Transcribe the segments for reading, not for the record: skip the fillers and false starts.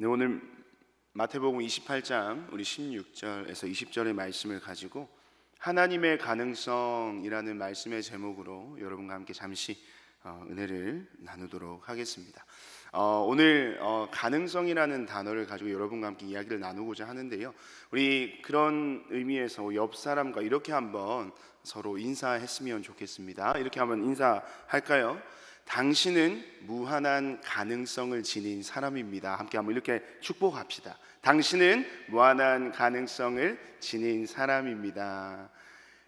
네, 오늘 마태복음 28장 우리 16절에서 20절의 말씀을 가지고 하나님의 가능성이라는 말씀의 제목으로 여러분과 함께 잠시 은혜를 나누도록 하겠습니다. 오늘 가능성이라는 단어를 가지고 여러분과 함께 이야기를 나누고자 하는데요, 우리 그런 의미에서 옆 사람과 이렇게 한번 서로 인사했으면 좋겠습니다. 이렇게 한번 인사할까요? 당신은 무한한 가능성을 지닌 사람입니다. 함께 한번 이렇게 축복합시다. 당신은 무한한 가능성을 지닌 사람입니다.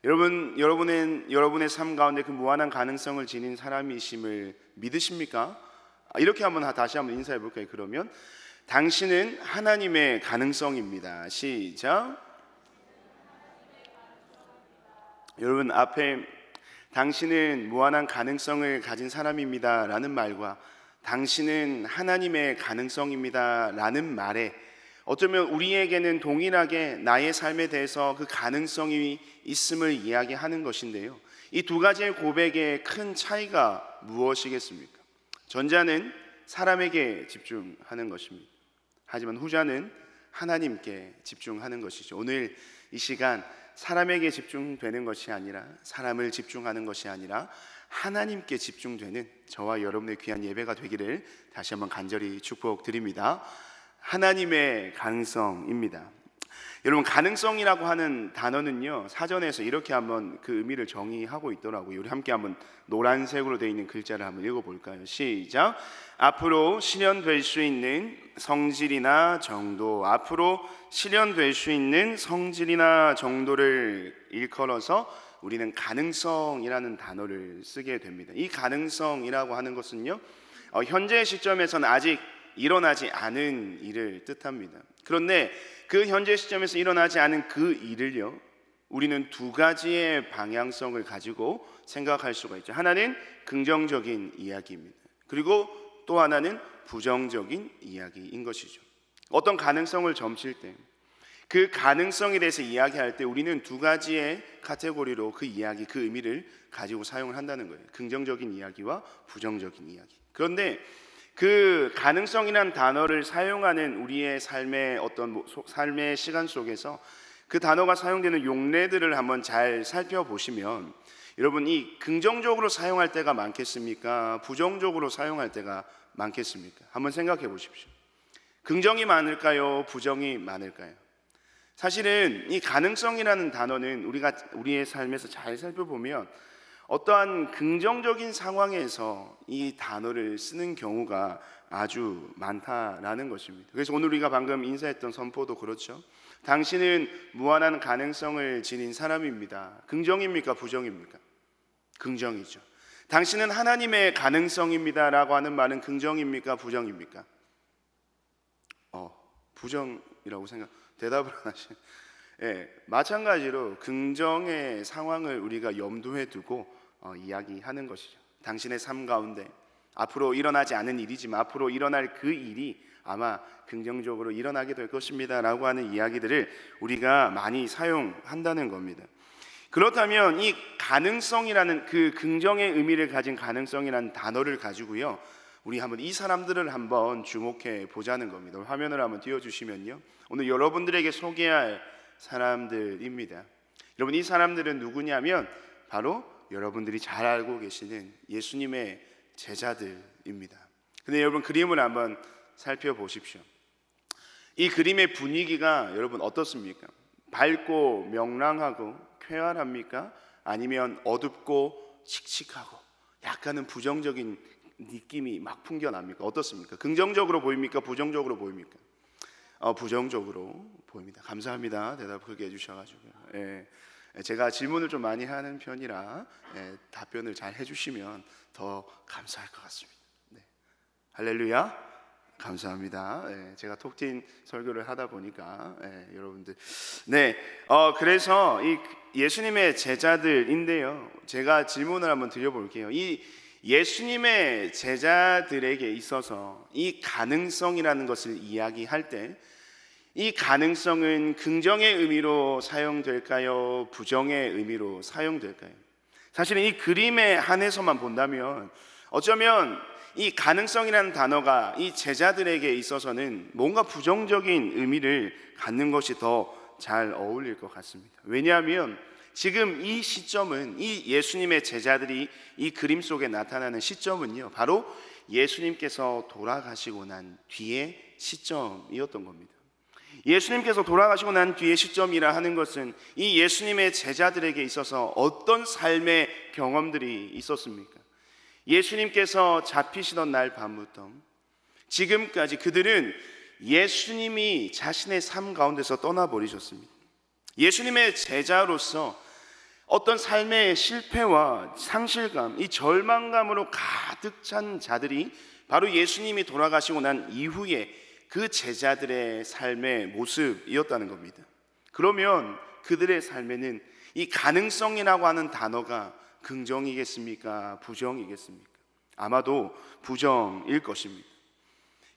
여러분의 삶 가운데 그 무한한 가능성을 지닌 사람이심을 믿으십니까? 이렇게 다시 한번 인사해 볼까요? 그러면 당신은 하나님의 가능성입니다. 시작. 여러분 앞에 당신은 무한한 가능성을 가진 사람입니다 라는 말과 당신은 하나님의 가능성입니다 라는 말에 어쩌면 우리에게는 동일하게 나의 삶에 대해서 그 가능성이 있음을 이야기하는 것인데요, 이 두 가지의 고백의 큰 차이가 무엇이겠습니까? 전자는 사람에게 집중하는 것입니다. 하지만 후자는 하나님께 집중하는 것이죠. 오늘 이 시간 사람에게 집중되는 것이 아니라, 사람을 집중하는 것이 아니라 하나님께 집중되는 저와 여러분의 귀한 예배가 되기를 다시 한번 간절히 축복드립니다. 하나님의 가능성입니다. 여러분, 가능성이라고 하는 단어는요, 사전에서 이렇게 한번 그 의미를 정의하고 있더라고요. 우리 함께 한번 노란색으로 되어 있는 글자를 한번 읽어볼까요? 시작. 앞으로 실현될 수 있는 성질이나 정도, 앞으로 실현될 수 있는 성질이나 정도를 일컬어서 우리는 가능성이라는 단어를 쓰게 됩니다. 이 가능성이라고 하는 것은요, 현재 시점에서는 아직 일어나지 않은 일을 뜻합니다. 그런데 그 현재 시점에서 일어나지 않은 그 일을요, 우리는 두 가지의 방향성을 가지고 생각할 수가 있죠. 하나는 긍정적인 이야기입니다. 그리고 또 하나는 부정적인 이야기인 것이죠. 어떤 가능성을 점칠 때, 그 가능성에 대해서 이야기할 때 우리는 두 가지의 카테고리로 그 이야기, 그 의미를 가지고 사용을 한다는 거예요. 긍정적인 이야기와 부정적인 이야기. 그런데 그 가능성이라는 단어를 사용하는 우리의 삶의 삶의 시간 속에서 그 단어가 사용되는 용례들을 한번 잘 살펴보시면, 여러분, 이 긍정적으로 사용할 때가 많겠습니까? 부정적으로 사용할 때가 많겠습니까? 한번 생각해 보십시오. 긍정이 많을까요? 부정이 많을까요? 사실은 이 가능성이라는 단어는 우리의 삶에서 잘 살펴보면 어떠한 긍정적인 상황에서 이 단어를 쓰는 경우가 아주 많다라는 것입니다. 그래서 오늘 우리가 방금 인사했던 선포도 그렇죠. 당신은 무한한 가능성을 지닌 사람입니다. 긍정입니까? 부정입니까? 긍정이죠. 당신은 하나님의 가능성입니다 라고 하는 말은 긍정입니까? 부정입니까? 부정이라고 대답을 안 하시네. 마찬가지로 긍정의 상황을 우리가 염두에 두고 이야기하는 것이죠. 당신의 삶 가운데 앞으로 일어나지 않은 일이지만 앞으로 일어날 그 일이 아마 긍정적으로 일어나게 될 것입니다 라고 하는 이야기들을 우리가 많이 사용한다는 겁니다. 그렇다면 이 가능성이라는 그 긍정의 의미를 가진 가능성이라는 단어를 가지고요, 우리 한번 이 사람들을 한번 주목해 보자는 겁니다. 화면을 한번 띄워주시면요, 오늘 여러분들에게 소개할 사람들입니다. 여러분, 이 사람들은 누구냐면 바로 여러분들이 잘 알고 계시는 예수님의 제자들입니다. 근데 여러분, 그림을 한번 살펴보십시오. 이 그림의 분위기가 여러분 어떻습니까? 밝고 명랑하고 쾌활합니까? 아니면 어둡고 칙칙하고 약간은 부정적인 느낌이 막 풍겨납니까? 어떻습니까? 긍정적으로 보입니까? 부정적으로 보입니까? 부정적으로 보입니다. 감사합니다. 대답 그렇게 해주셔가지고요. 제가 질문을 좀 많이 하는 편이라 답변을 잘 해주시면 더 감사할 것 같습니다. 네. 할렐루야, 감사합니다. 제가 톡 튄 설교를 하다 보니까 여러분들, 그래서 이 예수님의 제자들인데요, 제가 질문을 한번 드려볼게요. 이 예수님의 제자들에게 있어서 이 가능성이라는 것을 이야기할 때 이 가능성은 긍정의 의미로 사용될까요? 부정의 의미로 사용될까요? 사실은 이 그림에 한해서만 본다면 어쩌면 이 가능성이라는 단어가 이 제자들에게 있어서는 뭔가 부정적인 의미를 갖는 것이 더 잘 어울릴 것 같습니다. 왜냐하면 지금 이 시점은, 이 예수님의 제자들이 이 그림 속에 나타나는 시점은요, 바로 예수님께서 돌아가시고 난 뒤의 시점이었던 겁니다. 예수님께서 돌아가시고 난 뒤의 시점이라 하는 것은 이 예수님의 제자들에게 있어서 어떤 삶의 경험들이 있었습니까? 예수님께서 잡히시던 날 밤부터 지금까지 그들은 예수님이 자신의 삶 가운데서 떠나버리셨습니다. 예수님의 제자로서 어떤 삶의 실패와 상실감, 이 절망감으로 가득 찬 자들이 바로 예수님이 돌아가시고 난 이후에 그 제자들의 삶의 모습이었다는 겁니다. 그러면 그들의 삶에는 이 가능성이라고 하는 단어가 긍정이겠습니까? 부정이겠습니까? 아마도 부정일 것입니다.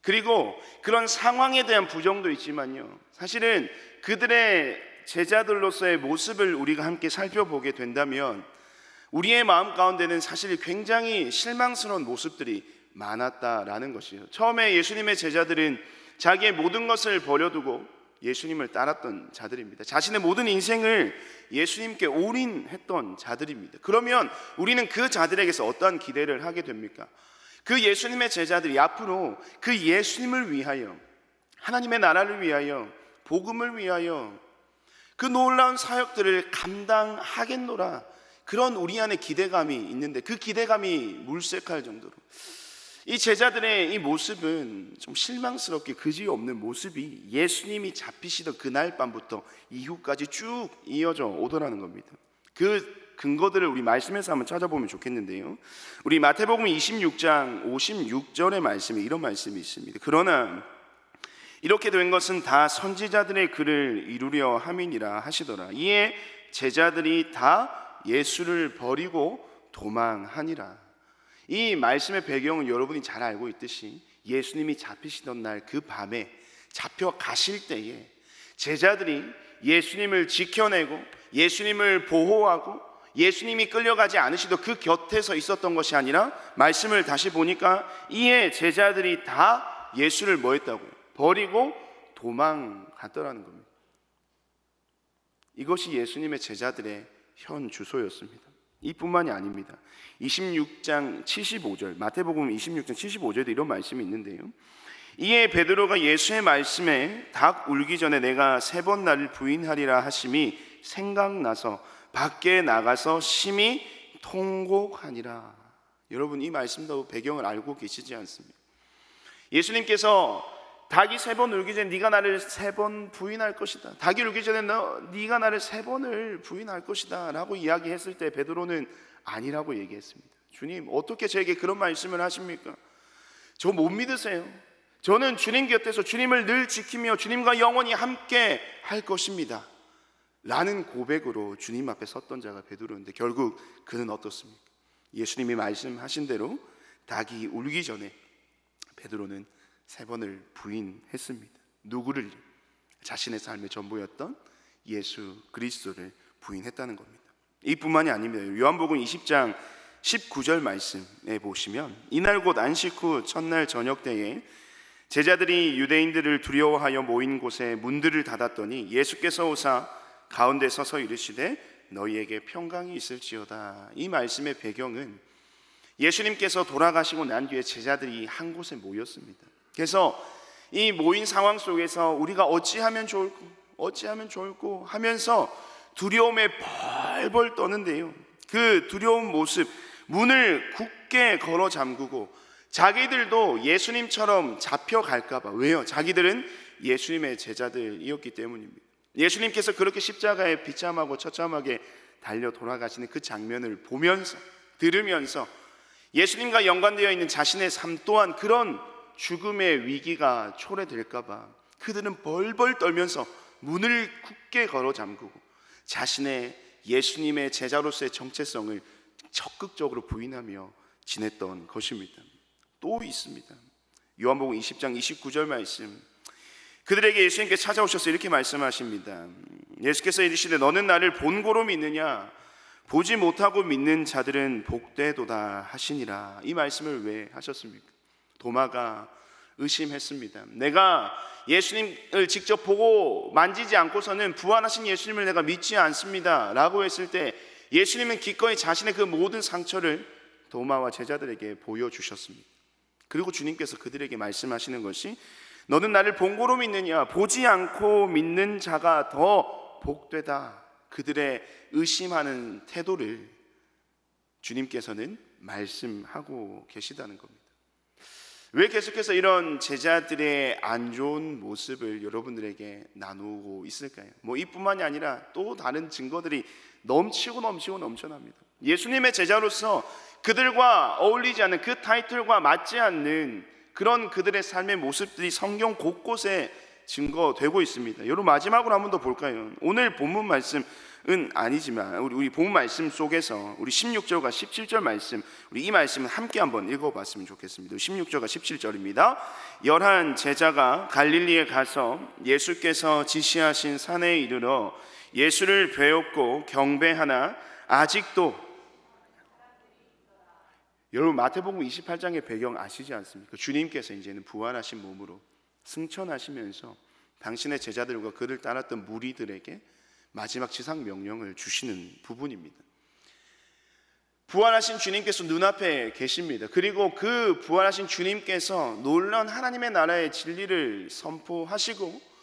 그리고 그런 상황에 대한 부정도 있지만요, 사실은 그들의 제자들로서의 모습을 우리가 함께 살펴보게 된다면 우리의 마음 가운데는 사실 굉장히 실망스러운 모습들이 많았다라는 것이에요. 처음에 예수님의 제자들은 자기의 모든 것을 버려두고 예수님을 따랐던 자들입니다. 자신의 모든 인생을 예수님께 올인했던 자들입니다. 그러면 우리는 그 자들에게서 어떠한 기대를 하게 됩니까? 그 예수님의 제자들이 앞으로 그 예수님을 위하여, 하나님의 나라를 위하여, 복음을 위하여 그 놀라운 사역들을 감당하겠노라, 그런 우리 안에 기대감이 있는데 그 기대감이 물색할 정도로 이 제자들의 이 모습은 좀 실망스럽게 그지없는 모습이 예수님이 잡히시던 그날 밤부터 이후까지 쭉 이어져 오더라는 겁니다. 그 근거들을 우리 말씀에서 한번 찾아보면 좋겠는데요, 우리 마태복음 26장 56절의 말씀에 이런 말씀이 있습니다. 그러나 이렇게 된 것은 다 선지자들의 글을 이루려 함이니라 하시더라. 이에 제자들이 다 예수를 버리고 도망하니라. 이 말씀의 배경은 여러분이 잘 알고 있듯이 예수님이 잡히시던 날 그 밤에 잡혀가실 때에 제자들이 예수님을 지켜내고 예수님을 보호하고 예수님이 끌려가지 않으시도 그 곁에서 있었던 것이 아니라, 말씀을 다시 보니까 이에 제자들이 다 예수를 뭐 했다고요? 버리고 도망갔더라는 겁니다. 이것이 예수님의 제자들의 현 주소였습니다. 이뿐만이 아닙니다. 26장 75절, 마태복음 26장 75절에도 이런 말씀이 있는데요, 이에 베드로가 예수의 말씀에 닭 울기 전에 내가 3번 나를 부인하리라 하심이 생각나서 밖에 나가서 심히 통곡하니라. 여러분, 이 말씀도 배경을 알고 계시지 않습니까? 예수님께서 닭이 3번 울기 전에 네가 나를 3번 부인할 것이다, 닭이 울기 전에 네가 나를 3번을 부인할 것이다 라고 이야기했을 때 베드로는 아니라고 얘기했습니다. 주님, 어떻게 저에게 그런 말씀을 하십니까? 저 못 믿으세요? 저는 주님 곁에서 주님을 늘 지키며 주님과 영원히 함께 할 것입니다 라는 고백으로 주님 앞에 섰던 자가 베드로인데, 결국 그는 어떻습니까? 예수님이 말씀하신 대로 닭이 울기 전에 베드로는 3번을 부인했습니다. 누구를? 자신의 삶의 전부였던 예수 그리스도를 부인했다는 겁니다. 이뿐만이 아닙니다. 요한복음 20장 19절 말씀에 보시면, 이날 곧 안식 후 첫날 저녁 때에 제자들이 유대인들을 두려워하여 모인 곳에 문들을 닫았더니 예수께서 오사 가운데 서서 이르시되 너희에게 평강이 있을지어다. 이 말씀의 배경은 예수님께서 돌아가시고 난 뒤에 제자들이 한 곳에 모였습니다. 그래서 이 모인 상황 속에서 우리가 어찌하면 좋을꼬 하면서 두려움에 벌벌 떠는데요, 그 두려운 모습, 문을 굳게 걸어 잠그고 자기들도 예수님처럼 잡혀갈까봐. 왜요? 자기들은 예수님의 제자들이었기 때문입니다. 예수님께서 그렇게 십자가에 비참하고 처참하게 달려 돌아가시는 그 장면을 보면서, 들으면서 예수님과 연관되어 있는 자신의 삶 또한 그런 죽음의 위기가 초래될까봐 그들은 벌벌 떨면서 문을 굳게 걸어 잠그고 자신의 예수님의 제자로서의 정체성을 적극적으로 부인하며 지냈던 것입니다. 또 있습니다. 요한복음 20장 29절 말씀, 그들에게 예수님께 찾아오셔서 이렇게 말씀하십니다. 예수께서 이르시되 너는 나를 본고로 믿느냐? 보지 못하고 믿는 자들은 복되도다 하시니라. 이 말씀을 왜 하셨습니까? 도마가 의심했습니다. 내가 예수님을 직접 보고 만지지 않고서는 부활하신 예수님을 내가 믿지 않습니다 라고 했을 때 예수님은 기꺼이 자신의 그 모든 상처를 도마와 제자들에게 보여주셨습니다. 그리고 주님께서 그들에게 말씀하시는 것이 너는 나를 본고로 믿느냐? 보지 않고 믿는 자가 더 복되다. 그들의 의심하는 태도를 주님께서는 말씀하고 계시다는 겁니다. 왜 계속해서 이런 제자들의 안 좋은 모습을 여러분들에게 나누고 있을까요? 이뿐만이 아니라 또 다른 증거들이 넘치고 넘쳐납니다. 예수님의 제자로서 그들과 어울리지 않는, 그 타이틀과 맞지 않는 그런 그들의 삶의 모습들이 성경 곳곳에 증거되고 있습니다. 여러분, 마지막으로 한 번 더 볼까요? 오늘 본문 말씀은 아니지만 우리 본문 말씀 속에서 우리 16절과 17절 말씀, 우리 이 말씀을 함께 한번 읽어봤으면 좋겠습니다. 16절과 17절입니다. 11 제자가 갈릴리에 가서 예수께서 지시하신 산에 이르러 예수를 배웠고 경배하나 아직도, 여러분 마태복음 28장의 배경 아시지 않습니까? 주님께서 이제는 부활하신 몸으로 승천하시면서 당신의 제자들과 그를 따랐던 무리들에게 마지막 지상 명령을 주시는 부분입니다. 부활하신 주님께서 눈앞에 계십니다. 그리고 그 부활하신 주님께서 놀라운 하나님의 나라의 진리를 선포하시고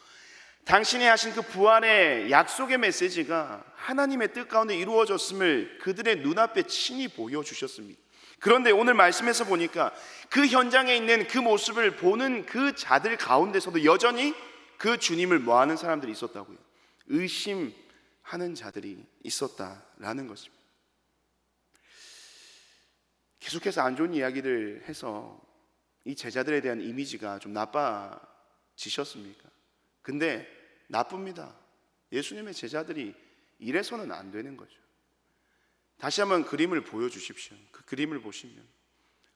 당신이 하신 그 부활의 약속의 메시지가 하나님의 뜻 가운데 이루어졌음을 그들의 눈앞에 친히 보여주셨습니다. 그런데 오늘 말씀에서 보니까 그 현장에 있는 그 모습을 보는 그 자들 가운데서도 여전히 그 주님을 뭐하는 사람들이 있었다고요? 의심하는 자들이 있었다라는 것입니다. 계속해서 안 좋은 이야기를 해서 이 제자들에 대한 이미지가 좀 나빠지셨습니까? 근데 나쁩니다. 예수님의 제자들이 이래서는 안 되는 거죠. 다시 한번 그림을 보여주십시오. 그 그림을 보시면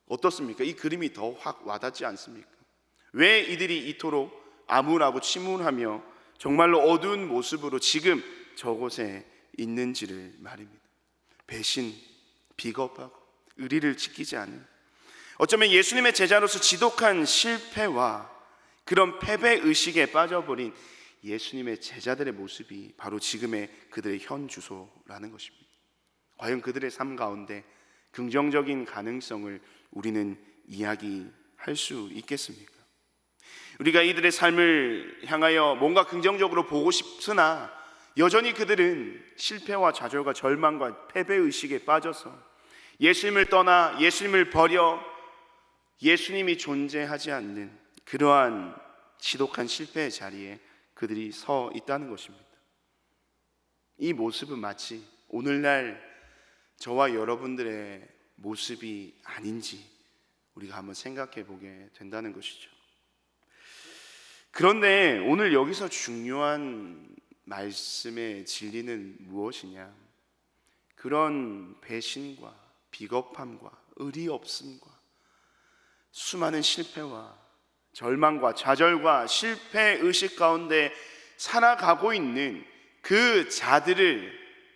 어떻습니까? 이 그림이 더 확 와닿지 않습니까? 왜 이들이 이토록 암울하고 침울하며 정말로 어두운 모습으로 지금 저곳에 있는지를 말입니다. 배신, 비겁하고 의리를 지키지 않은, 어쩌면 예수님의 제자로서 지독한 실패와 그런 패배의식에 빠져버린 예수님의 제자들의 모습이 바로 지금의 그들의 현 주소라는 것입니다. 과연 그들의 삶 가운데 긍정적인 가능성을 우리는 이야기할 수 있겠습니까? 우리가 이들의 삶을 향하여 뭔가 긍정적으로 보고 싶으나 여전히 그들은 실패와 좌절과 절망과 패배의식에 빠져서 예수님을 떠나 예수님을 버려 예수님이 존재하지 않는 그러한 지독한 실패의 자리에 그들이 서 있다는 것입니다. 이 모습은 마치 오늘날 저와 여러분들의 모습이 아닌지 우리가 한번 생각해 보게 된다는 것이죠. 그런데 오늘 여기서 중요한 말씀의 진리는 무엇이냐? 그런 배신과 비겁함과 의리 없음과 수많은 실패와 절망과 좌절과 실패 의식 가운데 살아가고 있는 그 자들을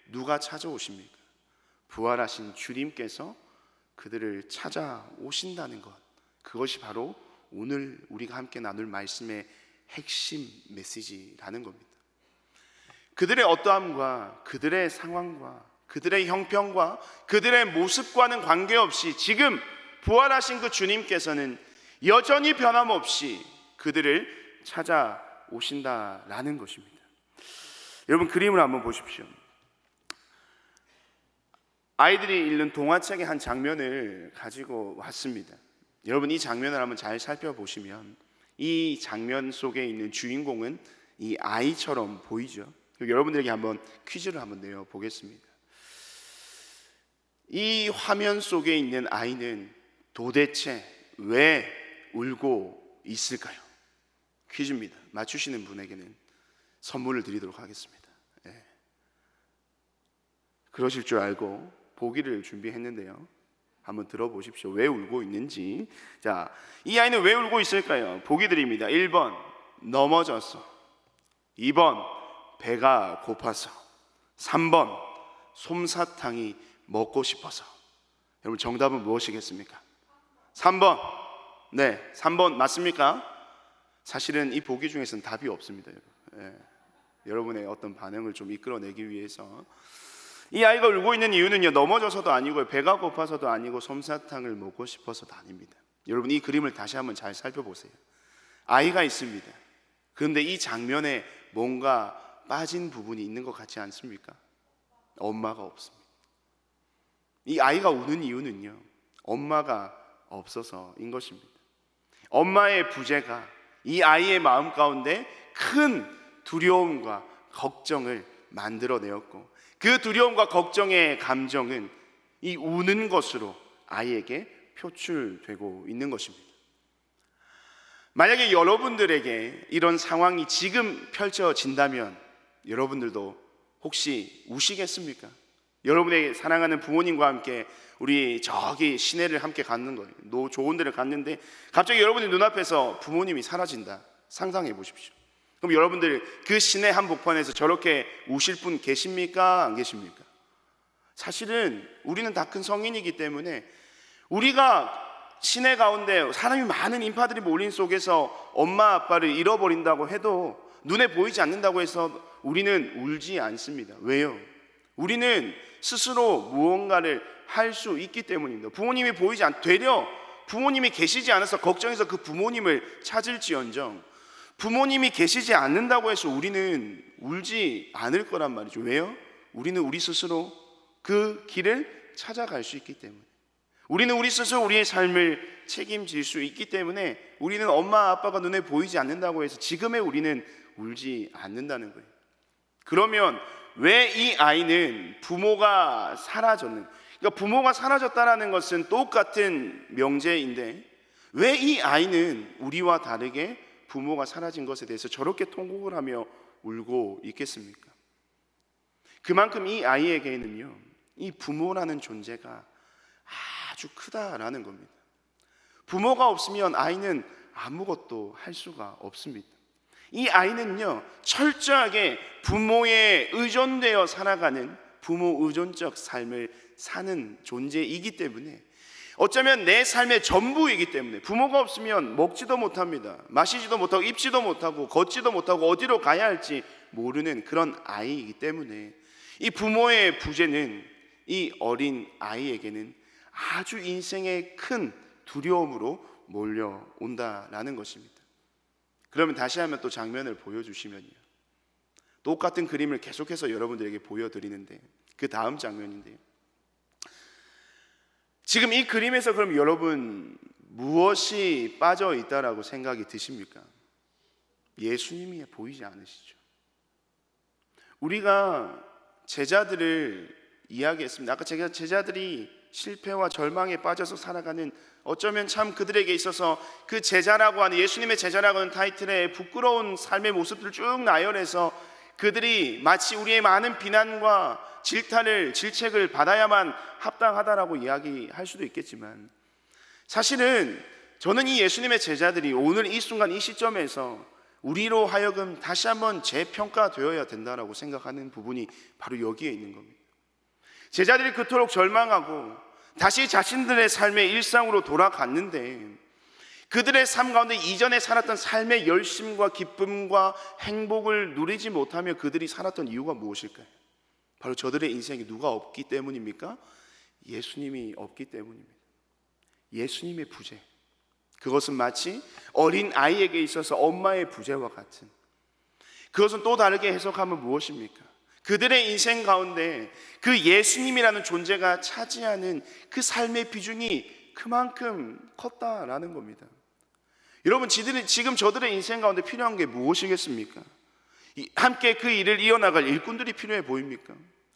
누가 찾아오십니까? 부활하신 주님께서 그들을 찾아오신다는 것, 그것이 바로 오늘 우리가 함께 나눌 말씀의 핵심 메시지라는 겁니다. 그들의 어떠함과 그들의 상황과 그들의 형편과 그들의 모습과는 관계없이 지금 부활하신 그 주님께서는 여전히 변함없이 그들을 찾아오신다라는 것입니다. 여러분, 그림을 한번 보십시오. 아이들이 읽는 동화책의 한 장면을 가지고 왔습니다. 여러분, 이 장면을 한번 잘 살펴보시면 이 장면 속에 있는 주인공은 이 아이처럼 보이죠. 여러분들에게 한번 퀴즈를 한번 내어보겠습니다. 이 화면 속에 있는 아이는 도대체 왜 울고 있을까요? 퀴즈입니다. 맞추시는 분에게는 선물을 드리도록 하겠습니다. 네. 그러실 줄 알고 보기를 준비했는데요, 한번 들어보십시오. 왜 울고 있는지. 자, 이 아이는 왜 울고 있을까요? 보기 드립니다. 1번 넘어져서, 2번 배가 고파서, 3번 솜사탕이 먹고 싶어서. 여러분 정답은 무엇이겠습니까? 3번. 네, 3번 맞습니까? 사실은 이 보기 중에서는 답이 없습니다. 여러분의 어떤 반응을 좀 이끌어내기 위해서 이 아이가 울고 있는 이유는요, 넘어져서도 아니고 배가 고파서도 아니고 솜사탕을 먹고 싶어서도 아닙니다. 여러분 이 그림을 다시 한번 잘 살펴보세요. 아이가 있습니다. 그런데 이 장면에 뭔가 빠진 부분이 있는 것 같지 않습니까? 엄마가 없습니다. 이 아이가 우는 이유는요, 엄마가 없어서인 것입니다. 엄마의 부재가 이 아이의 마음 가운데 큰 두려움과 걱정을 만들어내었고, 그 두려움과 걱정의 감정은 이 우는 것으로 아이에게 표출되고 있는 것입니다. 만약에 여러분들에게 이런 상황이 지금 펼쳐진다면 여러분들도 혹시 우시겠습니까? 여러분의 사랑하는 부모님과 함께 우리 저기 시내를 함께 갔는 거예요. 좋은 데를 갔는데 갑자기 여러분의 눈앞에서 부모님이 사라진다. 상상해 보십시오. 그럼 여러분들 그 시내 한복판에서 저렇게 우실 분 계십니까? 안 계십니까? 사실은 우리는 다 큰 성인이기 때문에 우리가 시내 가운데 사람이 많은 인파들이 몰린 속에서 엄마 아빠를 잃어버린다고 해도 눈에 보이지 않는다고 해서 우리는 울지 않습니다. 왜요? 우리는 스스로 무언가를 할 수 있기 때문입니다. 부모님이 되려 부모님이 계시지 않아서 걱정해서 그 부모님을 찾을지언정 부모님이 계시지 않는다고 해서 우리는 울지 않을 거란 말이죠. 왜요? 우리는 우리 스스로 그 길을 찾아갈 수 있기 때문에, 우리는 우리 스스로 우리의 삶을 책임질 수 있기 때문에 우리는 엄마 아빠가 눈에 보이지 않는다고 해서 지금의 우리는 울지 않는다는 거예요. 그러면 왜 이 아이는 부모가 그러니까 부모가 사라졌다는 것은 똑같은 명제인데 왜 이 아이는 우리와 다르게 부모가 사라진 것에 대해서 저렇게 통곡을 하며 울고 있겠습니까? 그만큼 이 아이에게는요, 이 부모라는 존재가 아주 크다라는 겁니다. 부모가 없으면 아이는 아무것도 할 수가 없습니다. 이 아이는요, 철저하게 부모에 의존되어 살아가는 부모 의존적 삶을 사는 존재이기 때문에, 어쩌면 내 삶의 전부이기 때문에, 부모가 없으면 먹지도 못합니다. 마시지도 못하고 입지도 못하고 걷지도 못하고 어디로 가야 할지 모르는 그런 아이이기 때문에 이 부모의 부재는 이 어린 아이에게는 아주 인생의 큰 두려움으로 몰려온다라는 것입니다. 그러면 다시 한번 또 장면을 보여주시면요, 똑같은 그림을 계속해서 여러분들에게 보여드리는데 그 다음 장면인데요, 지금 이 그림에서 그럼 여러분 무엇이 빠져 있다라고 생각이 드십니까? 예수님이 보이지 않으시죠? 우리가 제자들을 이야기했습니다. 아까 제가 제자들이 실패와 절망에 빠져서 살아가는, 어쩌면 참 그들에게 있어서 그 제자라고 하는, 예수님의 제자라고 하는 타이틀에 부끄러운 삶의 모습들을 쭉 나열해서 그들이 마치 우리의 많은 비난과 질책을 받아야만 합당하다라고 이야기할 수도 있겠지만, 사실은 저는 이 예수님의 제자들이 오늘 이 순간 이 시점에서 우리로 하여금 다시 한번 재평가되어야 된다라고 생각하는 부분이 바로 여기에 있는 겁니다. 제자들이 그토록 절망하고 다시 자신들의 삶의 일상으로 돌아갔는데 그들의 삶 가운데 이전에 살았던 삶의 열심과 기쁨과 행복을 누리지 못하며 그들이 살았던 이유가 무엇일까요? 바로 저들의 인생에 누가 없기 때문입니까? 예수님이 없기 때문입니다. 예수님의 부재, 그것은 마치 어린 아이에게 있어서 엄마의 부재와 같은, 그것은 또 다르게 해석하면 무엇입니까? 그들의 인생 가운데 그 예수님이라는 존재가 차지하는 그 삶의 비중이 그만큼 컸다라는 겁니다. 여러분, 지금 저들의 인생 가운데 필요한 게 무엇이겠습니까? 함께 그 일을 이어나갈 일꾼들이 필요해 보입니까?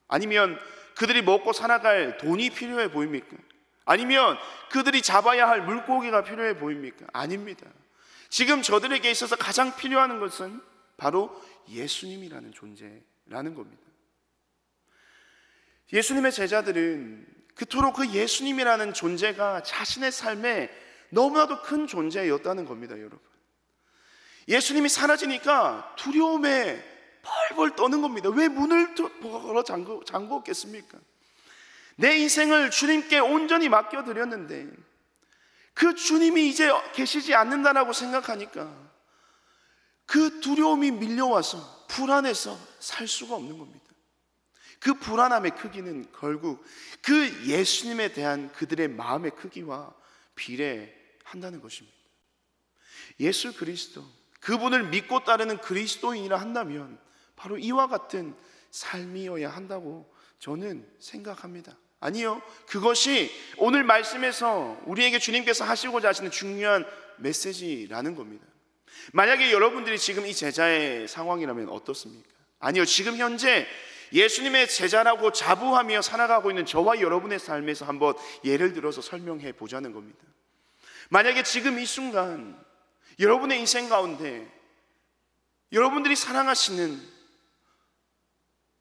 아니면 그들이 먹고 살아갈 돈이 필요해 보입니까? 아니면 그들이 잡아야 할 물고기가 필요해 보입니까? 아닙니다. 지금 저들에게 있어서 가장 필요한 것은 바로 예수님이라는 존재라는 겁니다. 예수님의 제자들은 그토록 그 예수님이라는 존재가 자신의 삶에 너무나도 큰 존재였다는 겁니다. 여러분, 예수님이 사라지니까 두려움에 벌벌 떠는 겁니다. 왜 문을 걸어 잠그었겠습니까? 내 인생을 주님께 온전히 맡겨드렸는데 그 주님이 이제 계시지 않는다라고 생각하니까 그 두려움이 밀려와서 불안해서 살 수가 없는 겁니다. 그 불안함의 크기는 결국 그 예수님에 대한 그들의 마음의 크기와 비례한다는 것입니다. 예수 그리스도, 그분을 믿고 따르는 그리스도인이라 한다면 바로 이와 같은 삶이어야 한다고 저는 생각합니다. 아니요, 그것이 오늘 말씀에서 우리에게 주님께서 하시고자 하시는 중요한 메시지라는 겁니다. 만약에 여러분들이 지금 이 제자의 상황이라면 어떻습니까? 아니요, 지금 현재 예수님의 제자라고 자부하며 살아가고 있는 저와 여러분의 삶에서 한번 예를 들어서 설명해 보자는 겁니다. 만약에 지금 이 순간 여러분의 인생 가운데 여러분들이 사랑하시는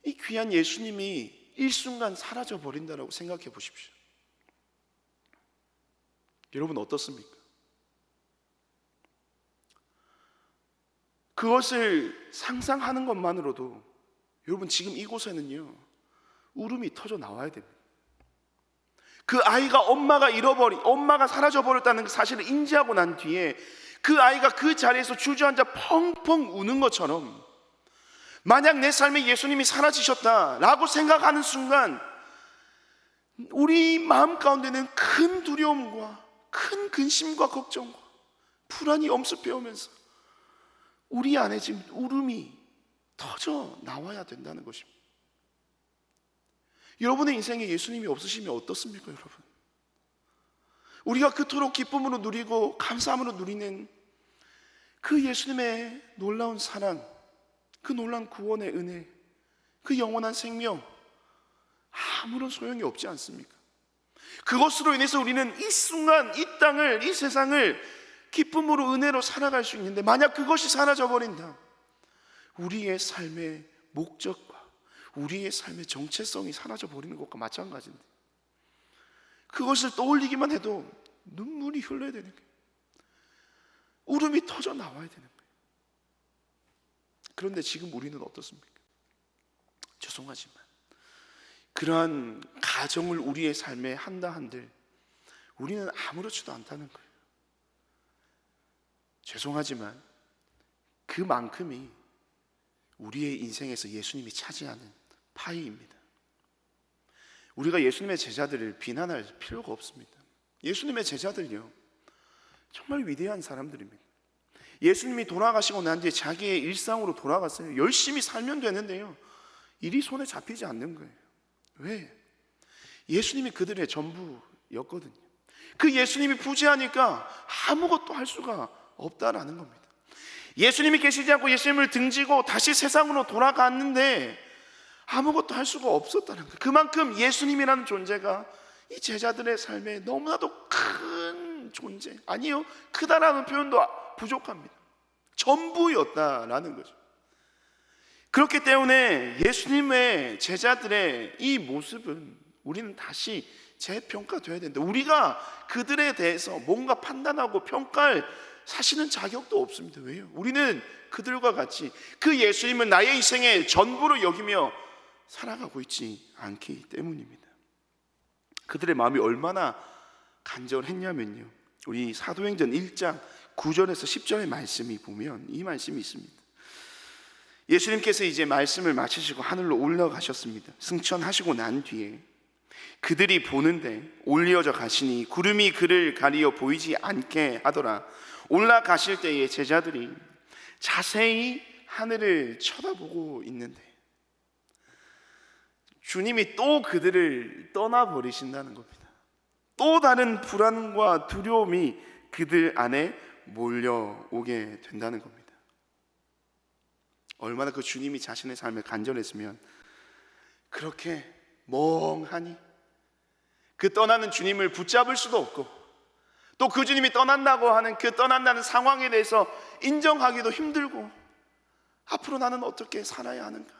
이 귀한 예수님이 일순간 사라져 버린다라고 생각해 보십시오. 여러분 어떻습니까? 그것을 상상하는 것만으로도 여러분 지금 이곳에는요 울음이 터져 나와야 됩니다. 그 아이가 엄마가 사라져 버렸다는 사실을 인지하고 난 뒤에 그 아이가 그 자리에서 주저앉아 펑펑 우는 것처럼 만약 내 삶에 예수님이 사라지셨다라고 생각하는 순간 우리 마음 가운데는 큰 두려움과 큰 근심과 걱정과 불안이 엄습해 오면서 우리 안에 지금 울음이 터져 나와야 된다는 것입니다. 여러분의 인생에 예수님이 없으시면 어떻습니까, 여러분? 우리가 그토록 기쁨으로 누리고 감사함으로 누리는 그 예수님의 놀라운 사랑, 그 놀라운 구원의 은혜, 그 영원한 생명, 아무런 소용이 없지 않습니까? 그것으로 인해서 우리는 이 순간, 이 땅을, 이 세상을 기쁨으로 은혜로 살아갈 수 있는데 만약 그것이 사라져버린다, 우리의 삶의 목적과 우리의 삶의 정체성이 사라져버리는 것과 마찬가지인데 그것을 떠올리기만 해도 눈물이 흘러야 되는 거예요. 울음이 터져 나와야 되는 거예요. 그런데 지금 우리는 어떻습니까? 죄송하지만 그러한 가정을 우리의 삶에 한다 한들 우리는 아무렇지도 않다는 거예요. 죄송하지만 그만큼이 우리의 인생에서 예수님이 차지하는 파이입니다. 우리가 예수님의 제자들을 비난할 필요가 없습니다. 예수님의 제자들요 정말 위대한 사람들입니다. 예수님이 돌아가시고 난 뒤에 자기의 일상으로 돌아갔어요. 열심히 살면 되는데요 일이 손에 잡히지 않는 거예요. 왜? 예수님이 그들의 전부였거든요. 그 예수님이 부재하니까 아무것도 할 수가 없다라는 겁니다. 예수님이 계시지 않고 예수님을 등지고 다시 세상으로 돌아갔는데 아무것도 할 수가 없었다는 거예요. 그만큼 예수님이라는 존재가 이 제자들의 삶에 너무나도 큰 존재, 아니요 크다라는 표현도 부족합니다. 전부였다라는 거죠. 그렇기 때문에 예수님의 제자들의 이 모습은 우리는 다시 재평가돼야 된다. 우리가 그들에 대해서 뭔가 판단하고 평가할 사실은 자격도 없습니다. 왜요? 우리는 그들과 같이 그 예수님은 나의 인생의 전부로 여기며 살아가고 있지 않기 때문입니다. 그들의 마음이 얼마나 간절했냐면요 우리 사도행전 1장 9절에서 10절의 말씀이 보면 이 말씀이 있습니다. 예수님께서 이제 말씀을 마치시고 하늘로 올라가셨습니다. 승천하시고 난 뒤에 그들이 보는데 올려져 가시니 구름이 그를 가리어 보이지 않게 하더라. 올라가실 때에 제자들이 자세히 하늘을 쳐다보고 있는데 주님이 또 그들을 떠나버리신다는 겁니다. 또 다른 불안과 두려움이 그들 안에 몰려오게 된다는 겁니다. 얼마나 그 주님이 자신의 삶에 간절했으면 그렇게 멍하니 그 떠나는 주님을 붙잡을 수도 없고 또 그 주님이 떠난다고 하는 그 떠난다는 상황에 대해서 인정하기도 힘들고 앞으로 나는 어떻게 살아야 하는가,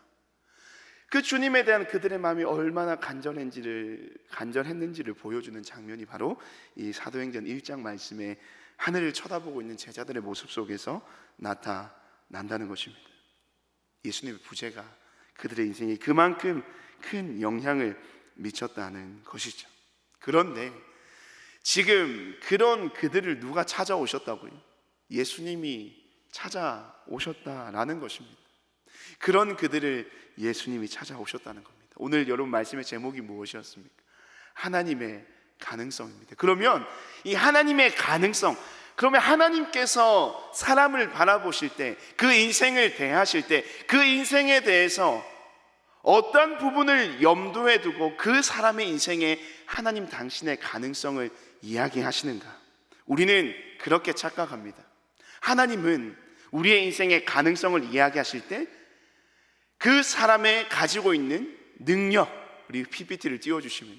그 주님에 대한 그들의 마음이 얼마나 간절했는지를 보여주는 장면이 바로 이 사도행전 1장 말씀에 하늘을 쳐다보고 있는 제자들의 모습 속에서 나타난다는 것입니다. 예수님의 부재가 그들의 인생에 그만큼 큰 영향을 미쳤다는 것이죠. 그런데 지금 그런 그들을 누가 찾아오셨다고요? 예수님이 찾아오셨다라는 것입니다. 그런 그들을 예수님이 찾아오셨다는 겁니다. 오늘 여러분 말씀의 제목이 무엇이었습니까? 하나님의 가능성입니다. 그러면 이 하나님의 가능성, 그러면 하나님께서 사람을 바라보실 때, 그 인생을 대하실 때, 그 인생에 대해서 어떤 부분을 염두에 두고 그 사람의 인생에 하나님 당신의 가능성을 이야기하시는가? 우리는 그렇게 착각합니다. 하나님은 우리의 인생의 가능성을 이야기하실 때 그 사람의 가지고 있는 능력, 우리 PPT를 띄워주시면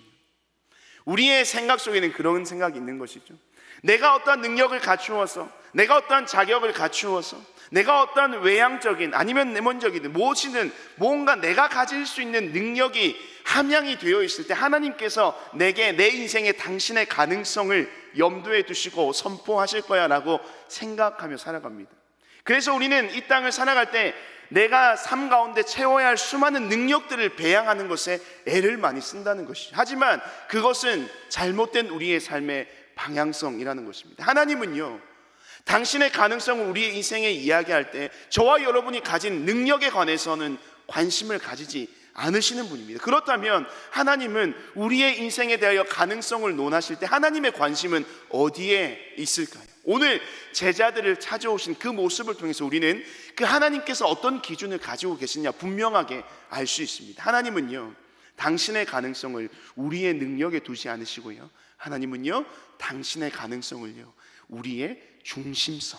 우리의 생각 속에는 그런 생각이 있는 것이죠. 내가 어떤 능력을 갖추어서, 내가 어떤 자격을 갖추어서, 내가 어떤 외향적인 아니면 내면적인 무엇이든 뭔가 내가 가질 수 있는 능력이 함양이 되어 있을 때 하나님께서 내게 내 인생에 당신의 가능성을 염두에 두시고 선포하실 거야 라고 생각하며 살아갑니다. 그래서 우리는 이 땅을 살아갈 때 내가 삶 가운데 채워야 할 수많은 능력들을 배양하는 것에 애를 많이 쓴다는 것이죠. 하지만 그것은 잘못된 우리의 삶의 방향성이라는 것입니다. 하나님은요, 당신의 가능성을 우리의 인생에 이야기할 때 저와 여러분이 가진 능력에 관해서는 관심을 가지지 않으시는 분입니다. 그렇다면 하나님은 우리의 인생에 대하여 가능성을 논하실 때 하나님의 관심은 어디에 있을까요? 오늘 제자들을 찾아오신 그 모습을 통해서 우리는 그 하나님께서 어떤 기준을 가지고 계시냐 분명하게 알 수 있습니다. 하나님은요, 당신의 가능성을 우리의 능력에 두지 않으시고요, 하나님은요, 당신의 가능성을요, 우리의 중심성,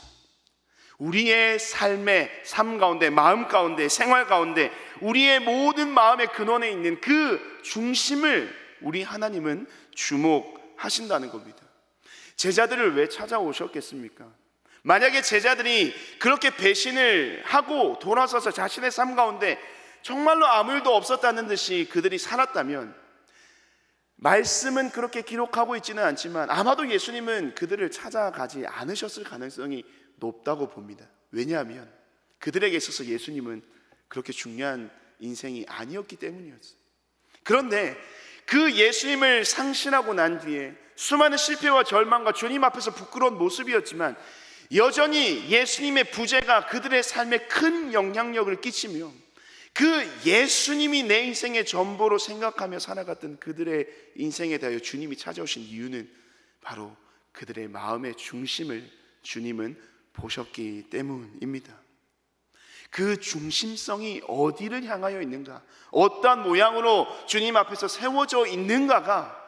우리의 삶 가운데, 마음 가운데, 생활 가운데 우리의 모든 마음의 근원에 있는 그 중심을 우리 하나님은 주목하신다는 겁니다. 제자들을 왜 찾아오셨겠습니까? 만약에 제자들이 그렇게 배신을 하고 돌아서서 자신의 삶 가운데 정말로 아무 일도 없었다는 듯이 그들이 살았다면, 말씀은 그렇게 기록하고 있지는 않지만 아마도 예수님은 그들을 찾아가지 않으셨을 가능성이 높다고 봅니다. 왜냐하면 그들에게 있어서 예수님은 그렇게 중요한 인생이 아니었기 때문이었어요. 그런데 그 예수님을 상실하고 난 뒤에 수많은 실패와 절망과 주님 앞에서 부끄러운 모습이었지만 여전히 예수님의 부재가 그들의 삶에 큰 영향력을 끼치며 그 예수님이 내 인생의 전부로 생각하며 살아갔던 그들의 인생에 대하여 주님이 찾아오신 이유는 바로 그들의 마음의 중심을 주님은 보셨기 때문입니다. 그 중심성이 어디를 향하여 있는가, 어떠한 모양으로 주님 앞에서 세워져 있는가가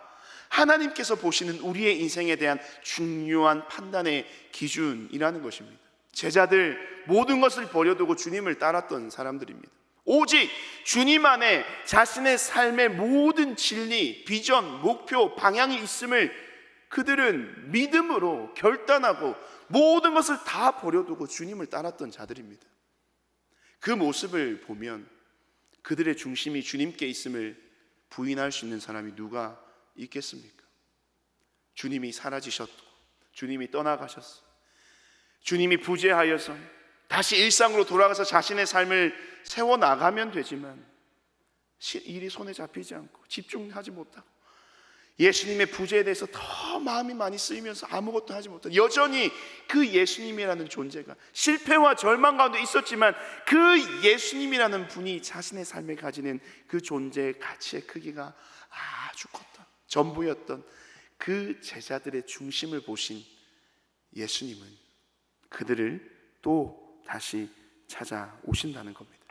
하나님께서 보시는 우리의 인생에 대한 중요한 판단의 기준이라는 것입니다. 제자들 모든 것을 버려두고 주님을 따랐던 사람들입니다. 오직 주님 안에 자신의 삶의 모든 진리, 비전, 목표, 방향이 있음을 그들은 믿음으로 결단하고 모든 것을 다 버려두고 주님을 따랐던 자들입니다. 그 모습을 보면 그들의 중심이 주님께 있음을 부인할 수 있는 사람이 누가 있겠습니까? 주님이 사라지셨고 주님이 떠나가셨어, 주님이 부재하여서 다시 일상으로 돌아가서 자신의 삶을 세워나가면 되지만 일이 손에 잡히지 않고 집중하지 못하고 예수님의 부재에 대해서 더 마음이 많이 쓰이면서 아무것도 하지 못하고 여전히 그 예수님이라는 존재가 실패와 절망 가운데 있었지만 그 예수님이라는 분이 자신의 삶에 가지는 그 존재의 가치의 크기가 아주 컸던, 전부였던 그 제자들의 중심을 보신 예수님은 그들을 또 다시 찾아오신다는 겁니다.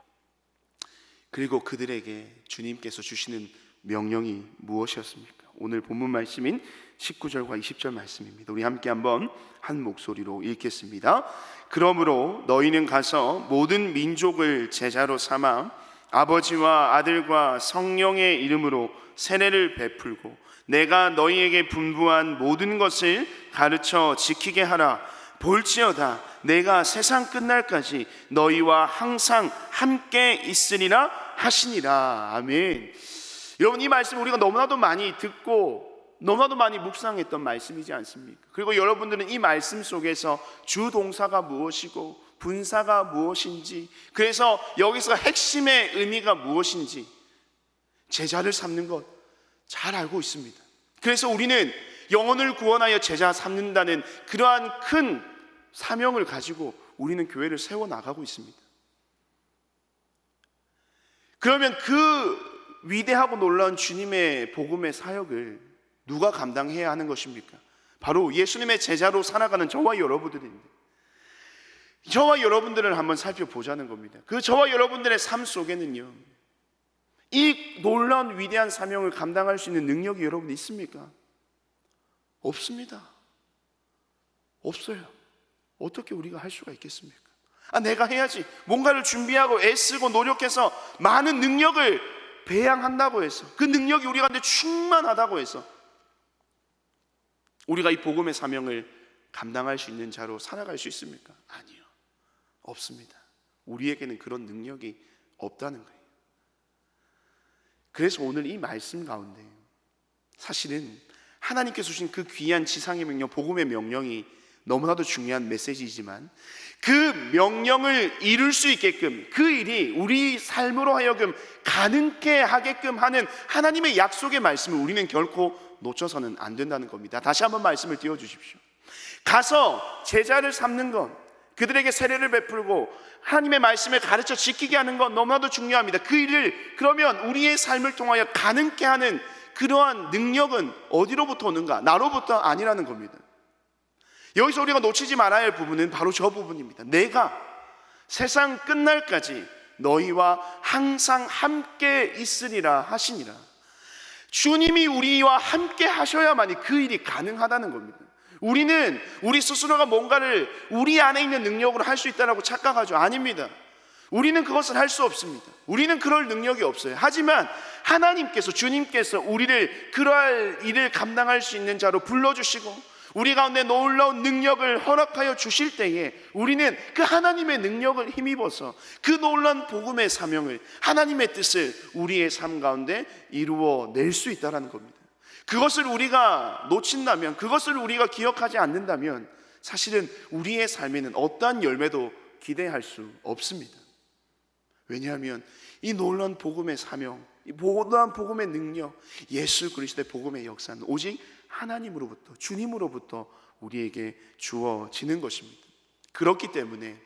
그리고 그들에게 주님께서 주시는 명령이 무엇이었습니까? 오늘 본문 말씀인 19절과 20절 말씀입니다. 우리 함께 한번 한 목소리로 읽겠습니다. 그러므로 너희는 가서 모든 민족을 제자로 삼아 아버지와 아들과 성령의 이름으로 세례를 베풀고 내가 너희에게 분부한 모든 것을 가르쳐 지키게 하라. 볼지어다 내가 세상 끝날까지 너희와 항상 함께 있으리라 하시니라. 아멘. 여러분, 이 말씀 우리가 너무나도 많이 듣고 너무나도 많이 묵상했던 말씀이지 않습니까? 그리고 여러분들은 이 말씀 속에서 주 동사가 무엇이고 분사가 무엇인지, 그래서 여기서 핵심의 의미가 무엇인지 제자를 삼는 것 잘 알고 있습니다. 그래서 우리는 영혼을 구원하여 제자 삼는다는 그러한 큰 사명을 가지고 우리는 교회를 세워나가고 있습니다. 그러면 그 위대하고 놀라운 주님의 복음의 사역을 누가 감당해야 하는 것입니까? 바로 예수님의 제자로 살아가는 저와 여러분들인데, 저와 여러분들을 한번 살펴보자는 겁니다. 그 저와 여러분들의 삶 속에는요, 이 놀라운 위대한 사명을 감당할 수 있는 능력이 여러분 있습니까? 없습니다. 없어요. 어떻게 우리가 할 수가 있겠습니까? 내가 해야지. 뭔가를 준비하고 애쓰고 노력해서 많은 능력을 배양한다고 해서, 그 능력이 우리 가운데 충만하다고 해서 우리가 이 복음의 사명을 감당할 수 있는 자로 살아갈 수 있습니까? 아니요. 없습니다. 우리에게는 그런 능력이 없다는 거예요. 그래서 오늘 이 말씀 가운데 사실은 하나님께서 주신 그 귀한 지상의 명령, 복음의 명령이 너무나도 중요한 메시지이지만, 그 명령을 이룰 수 있게끔, 그 일이 우리 삶으로 하여금 가능케 하게끔 하는 하나님의 약속의 말씀을 우리는 결코 놓쳐서는 안 된다는 겁니다. 다시 한번 말씀을 띄워주십시오. 가서 제자를 삼는 것, 그들에게 세례를 베풀고 하나님의 말씀을 가르쳐 지키게 하는 건 너무나도 중요합니다. 그 일을 그러면 우리의 삶을 통하여 가능케 하는 그러한 능력은 어디로부터 오는가? 나로부터 아니라는 겁니다. 여기서 우리가 놓치지 말아야 할 부분은 바로 저 부분입니다. 내가 세상 끝날까지 너희와 항상 함께 있으리라 하시니라. 주님이 우리와 함께 하셔야만이 그 일이 가능하다는 겁니다. 우리는 우리 스스로가 뭔가를 우리 안에 있는 능력으로 할 수 있다고 착각하죠. 아닙니다. 우리는 그것을 할 수 없습니다. 우리는 그럴 능력이 없어요. 하지만 하나님께서, 주님께서 우리를 그러할 일을 감당할 수 있는 자로 불러주시고 우리 가운데 놀라운 능력을 허락하여 주실 때에 우리는 그 하나님의 능력을 힘입어서 그 놀라운 복음의 사명을, 하나님의 뜻을 우리의 삶 가운데 이루어 낼 수 있다는 겁니다. 그것을 우리가 놓친다면, 그것을 우리가 기억하지 않는다면 사실은 우리의 삶에는 어떠한 열매도 기대할 수 없습니다. 왜냐하면 이 놀라운 복음의 사명, 이 놀라운 복음의 능력, 예수 그리스도의 복음의 역사는 오직 하나님으로부터, 주님으로부터 우리에게 주어지는 것입니다. 그렇기 때문에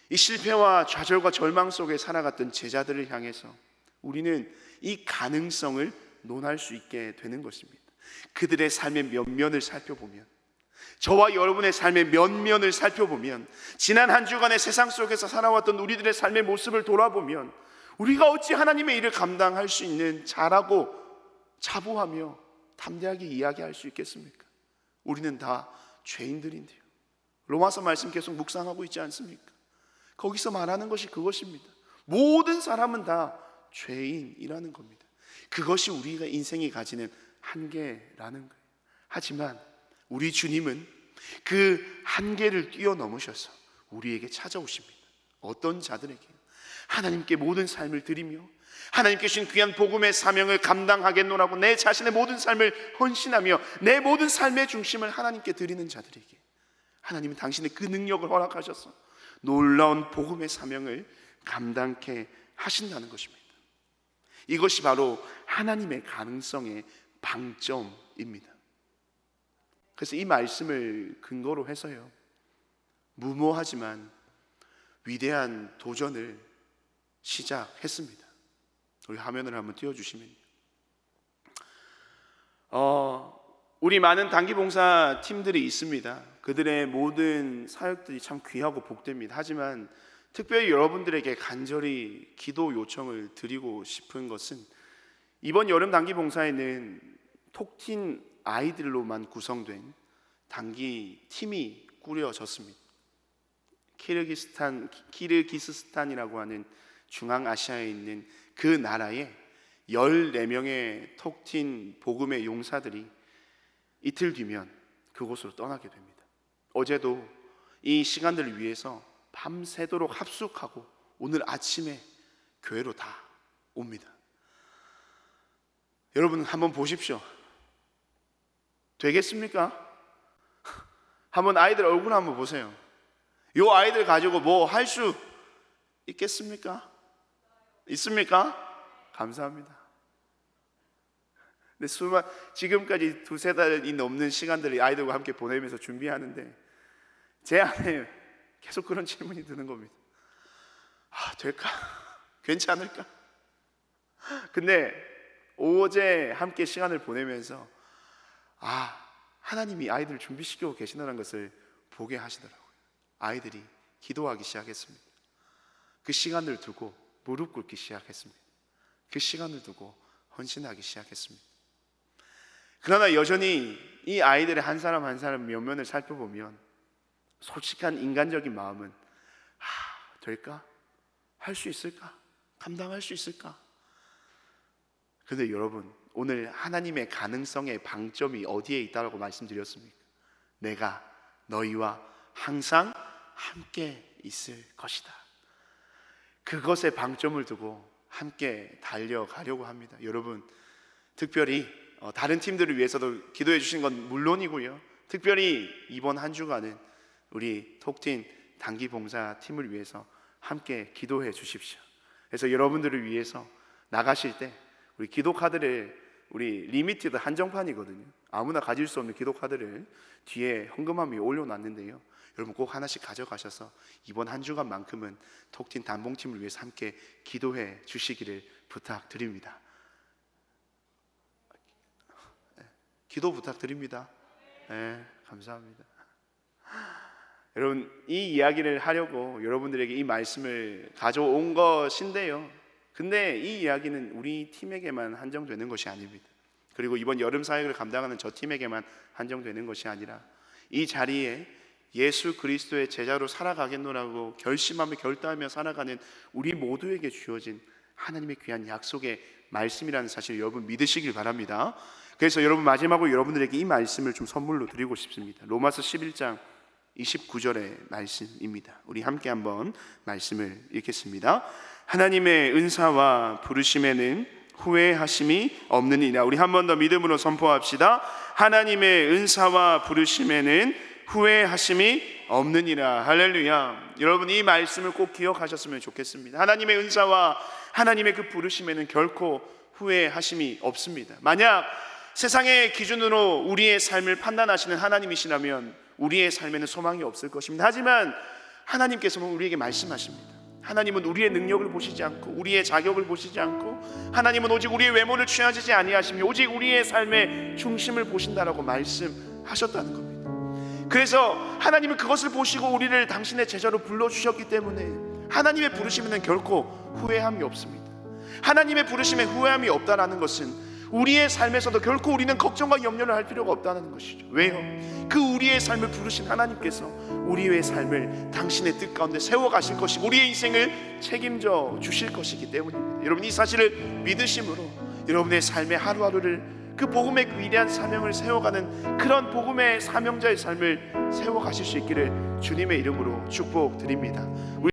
이 실패와 좌절과 절망 속에 살아갔던 제자들을 향해서 우리는 이 가능성을 논할 수 있게 되는 것입니다. 그들의 삶의 면면을 살펴보면, 저와 여러분의 삶의 면면을 살펴보면, 지난 한 주간의 세상 속에서 살아왔던 우리들의 삶의 모습을 돌아보면 우리가 어찌 하나님의 일을 감당할 수 있는 자라고 자부하며 담대하게 이야기할 수 있겠습니까? 우리는 다 죄인들인데요. 로마서 말씀 계속 묵상하고 있지 않습니까? 거기서 말하는 것이 그것입니다. 모든 사람은 다 죄인이라는 겁니다. 그것이 우리가 인생이 가지는 한계라는 거예요. 하지만 우리 주님은 그 한계를 뛰어넘으셔서 우리에게 찾아오십니다. 어떤 자들에게? 하나님께 모든 삶을 드리며 하나님께 주신 귀한 복음의 사명을 감당하겠노라고 내 자신의 모든 삶을 헌신하며 내 모든 삶의 중심을 하나님께 드리는 자들에게 하나님은 당신의 그 능력을 허락하셔서 놀라운 복음의 사명을 감당케 하신다는 것입니다. 이것이 바로 하나님의 가능성의 방점입니다. 그래서 이 말씀을 근거로 해서요, 무모하지만 위대한 도전을 시작했습니다. 우리 화면을 한번 띄워주시면요. 우리 많은 단기봉사 팀들이 있습니다. 그들의 모든 사역들이 참 귀하고 복됩니다. 하지만 특별히 여러분들에게 간절히 기도 요청을 드리고 싶은 것은, 이번 여름 단기봉사에는 톡틴 아이들로만 구성된 단기 팀이 꾸려졌습니다. 키르기스스탄이라고 하는 중앙아시아에 있는 그 나라에 14명의 톡틴 복음의 용사들이 이틀 뒤면 그곳으로 떠나게 됩니다. 어제도 이 시간들을 위해서 밤새도록 합숙하고 오늘 아침에 교회로 다 옵니다. 여러분 한번 보십시오. 되겠습니까? 한번 아이들 얼굴 한번 보세요. 요 아이들 가지고 뭐 할 수 있겠습니까? 있습니까? 감사합니다. 근데 지금까지 두세 달이 넘는 시간들을 아이들과 함께 보내면서 준비하는데 제 안에 계속 그런 질문이 드는 겁니다. 될까? 괜찮을까? 근데 어제 함께 시간을 보내면서 하나님이 아이들을 준비시키고 계시다는 것을 보게 하시더라고요. 아이들이 기도하기 시작했습니다. 그 시간을 두고 무릎 꿇기 시작했습니다. 그 시간을 두고 헌신하기 시작했습니다. 그러나 여전히 이 아이들의 한 사람 한 사람 면면을 살펴보면 솔직한 인간적인 마음은 될까? 할 수 있을까? 감당할 수 있을까? 그런데 여러분, 오늘 하나님의 가능성의 방점이 어디에 있다고 말씀드렸습니까? 내가 너희와 항상 함께 있을 것이다. 그것에 방점을 두고 함께 달려가려고 합니다. 여러분, 특별히 다른 팀들을 위해서도 기도해 주신 건 물론이고요, 특별히 이번 한 주간은 우리 톡틴 단기봉사 팀을 위해서 함께 기도해 주십시오. 그래서 여러분들을 위해서 나가실 때 우리 기도카드를, 우리 리미티드 한정판이거든요, 아무나 가질 수 없는 기도카드를 뒤에 헌금함 위에 올려놨는데요, 여러분 꼭 하나씩 가져가셔서 이번 한 주간만큼은 톡틴 단봉팀을 위해서 함께 기도해 주시기를 부탁드립니다. 기도 부탁드립니다. 네, 감사합니다. 여러분, 이 이야기를 하려고 여러분들에게 이 말씀을 가져온 것인데요, 근데 이 이야기는 우리 팀에게만 한정되는 것이 아닙니다. 그리고 이번 여름 사역을 감당하는 저 팀에게만 한정되는 것이 아니라 이 자리에 예수 그리스도의 제자로 살아가겠노라고 결심하며 결단하며 살아가는 우리 모두에게 주어진 하나님의 귀한 약속의 말씀이라는 사실을 여러분 믿으시길 바랍니다. 그래서 여러분, 마지막으로 여러분들에게 이 말씀을 좀 선물로 드리고 싶습니다. 로마서 11장 29절의 말씀입니다. 우리 함께 한번 말씀을 읽겠습니다. 하나님의 은사와 부르심에는 후회하심이 없느니라. 우리 한 번 더 믿음으로 선포합시다. 하나님의 은사와 부르심에는 후회하심이 없느니라. 할렐루야. 여러분, 이 말씀을 꼭 기억하셨으면 좋겠습니다. 하나님의 은사와 하나님의 그 부르심에는 결코 후회하심이 없습니다. 만약 세상의 기준으로 우리의 삶을 판단하시는 하나님이시라면 우리의 삶에는 소망이 없을 것입니다. 하지만 하나님께서는 우리에게 말씀하십니다. 하나님은 우리의 능력을 보시지 않고 우리의 자격을 보시지 않고 하나님은 오직 우리의 외모를 취하지 아니하시며 오직 우리의 삶의 중심을 보신다라고 말씀하셨다는 겁니다. 그래서 하나님은 그것을 보시고 우리를 당신의 제자로 불러주셨기 때문에 하나님의 부르심에는 결코 후회함이 없습니다. 하나님의 부르심에 후회함이 없다는 것은 우리의 삶에서도 결코 우리는 걱정과 염려를 할 필요가 없다는 것이죠. 왜요? 그 우리의 삶을 부르신 하나님께서 우리의 삶을 당신의 뜻 가운데 세워가실 것이고 우리의 인생을 책임져 주실 것이기 때문입니다. 여러분, 이 사실을 믿으심으로 여러분의 삶의 하루하루를 그 복음의 위대한 사명을 세워가는 그런 복음의 사명자의 삶을 세워가실 수 있기를 주님의 이름으로 축복드립니다.